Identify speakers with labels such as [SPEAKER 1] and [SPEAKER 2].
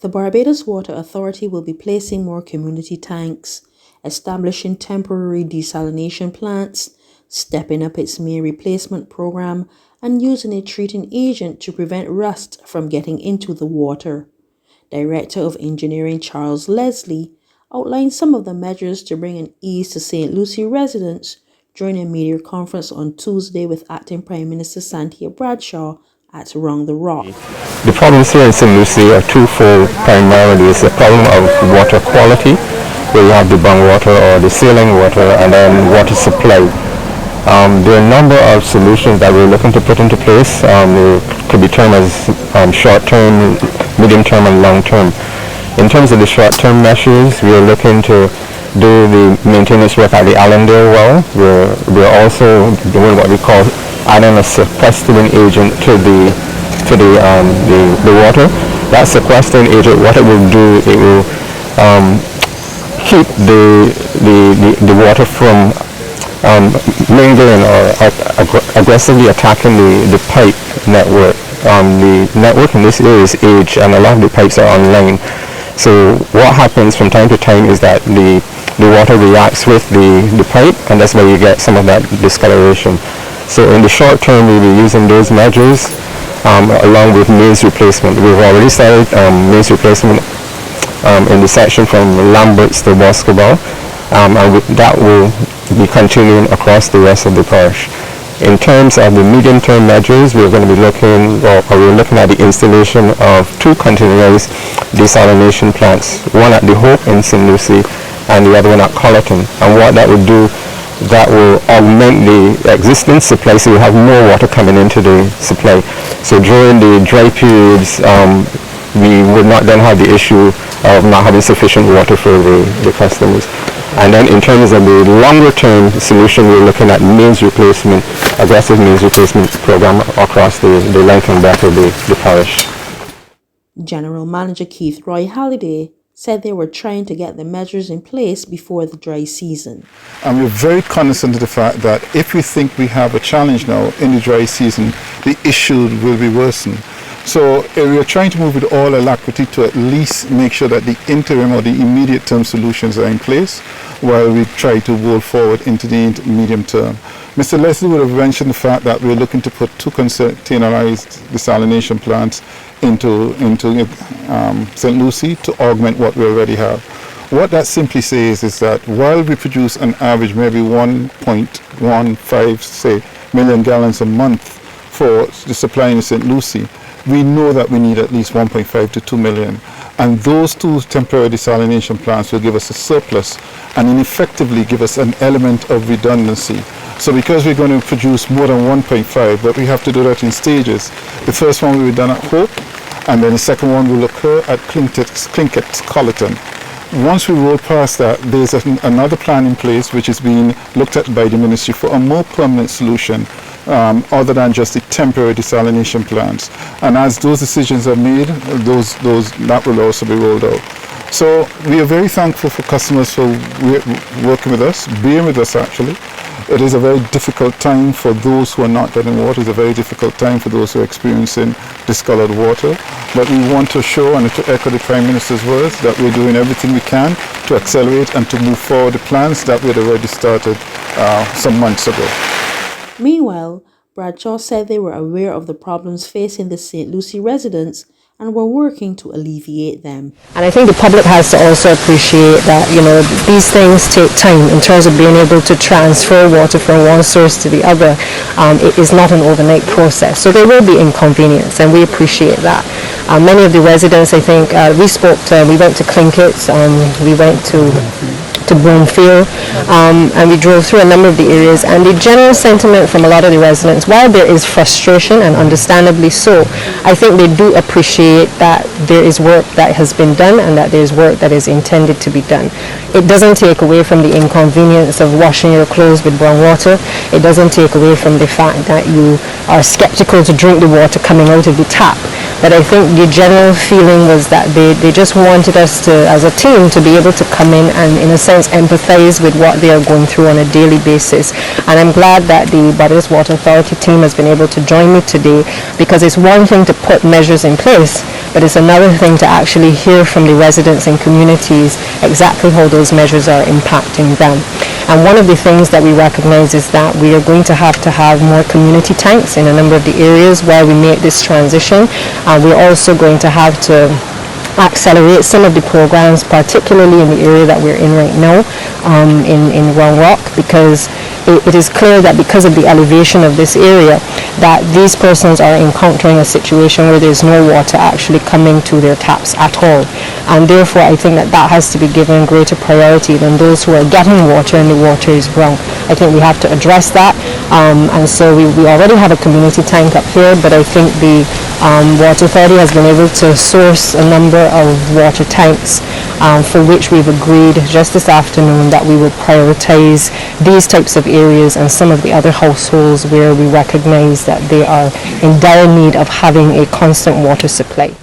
[SPEAKER 1] The Barbados Water Authority will be placing more community tanks, establishing temporary desalination plants, stepping up its main replacement program, and using a treating agent to prevent rust from getting into the water. Director of Engineering Charles Leslie outlined some of the measures to bring an ease to St. Lucie residents during a media conference on Tuesday with Acting Prime Minister Santia Bradshaw at Round the Rock.
[SPEAKER 2] The problems here in St. Lucie are twofold. Primarily, it's a problem of water quality, where you have the bung water or the saline water, and then water supply. There are a number of solutions that we're looking to put into place. They could be termed as short-term, medium-term, and long-term. In terms of the short-term measures, we are looking to do the maintenance work at the Allendale well. We're also doing what we call adding a sequestering agent to the water. That sequestering agent, what it will do, it will keep the water from mingling or aggressively attacking the pipe network. The network in this area is aged, and a lot of the pipes are online. So what happens from time to time is that the water reacts with the pipe, and that's where you get some of that discoloration. So in the short term, we'll be using those measures along with mains replacement. We've already started mains replacement in the section from Lamberts to Boscobel, and that will be continuing across the rest of the parish. In terms of the medium-term measures, we're going to be looking at the installation of 2 continuous desalination plants, one at the Hope in St. Lucie and the other one at Colleton. And what that would do, that will augment the existing supply, so we have more water coming into the supply. So during the dry periods, we would not then have the issue of not having sufficient water for the customers. And then in terms of the longer term solution, we're looking at mains replacement, aggressive mains replacement program across the length and breadth of the parish.
[SPEAKER 1] General Manager Keith Roy Halliday said they were trying to get the measures in place before the dry season.
[SPEAKER 3] And we're very cognizant of the fact that if we think we have a challenge now in the dry season, the issue will be worsened. So we are trying to move with all alacrity to at least make sure that the interim or the immediate term solutions are in place while we try to roll forward into the medium term. Mr. Leslie would have mentioned the fact that we're looking to put 2 containerized desalination plants into St. Lucie to augment what we already have. What that simply says is that while we produce an average maybe 1.15 million gallons a month for the supply in St. Lucie, we know that we need at least 1.5 to 2 million. And those 2 temporary desalination plants will give us a surplus and effectively give us an element of redundancy. So because we're going to produce more than 1.5, but we have to do that in stages. The first one will be done at Hope, and then the second one will occur at Clinkett, Colleton. Once we roll past that, there's another plan in place which is being looked at by the ministry for a more permanent solution other than just the temporary desalination plants. And as those decisions are made, that will also be rolled out. So we are very thankful for customers for working with us, being with us actually. It is a very difficult time for those who are not getting water. It's a very difficult time for those who are experiencing discolored water. But we want to show and to echo the Prime Minister's words that we're doing everything we can to accelerate and to move forward the plans that we had already started some months ago.
[SPEAKER 1] Meanwhile, Bradshaw said they were aware of the problems facing the St. Lucie residents and were working to alleviate them.
[SPEAKER 4] And I think the public has to also appreciate that, these things take time in terms of being able to transfer water from one source to the other. It is not an overnight process. So there will be inconvenience, and we appreciate that. Many of the residents, I think, we went to Clinkett, we went to Broomfield, and we drove through a number of the areas, and the general sentiment from a lot of the residents, while there is frustration, and understandably so, I think they do appreciate that there is work that has been done and that there is work that is intended to be done. It doesn't take away from the inconvenience of washing your clothes with brown water. It doesn't take away from the fact that you are skeptical to drink the water coming out of the tap. But I think the general feeling was that they just wanted us to, as a team, to be able to come in and, in a sense, empathize with what they are going through on a daily basis. And I'm glad that the Barbados Water Authority team has been able to join me today, because it's one thing to put measures in place, but it's another thing to actually hear from the residents and communities exactly how those measures are impacting them. And one of the things that we recognize is that we are going to have more community tanks in a number of the areas where we make this transition. We're also going to have to accelerate some of the programs, particularly in the area that we're in right now, in Round Rock, because it is clear that because of the elevation of this area, that these persons are encountering a situation where there's no water actually coming to their taps at all. And therefore, I think that that has to be given greater priority than those who are getting water and the water is brown. I think we have to address that. And so we already have a community tank up here, but I think the Water Authority has been able to source a number of water tanks for which we've agreed just this afternoon that we will prioritize these types of areas and some of the other households where we recognize that they are in dire need of having a constant water supply.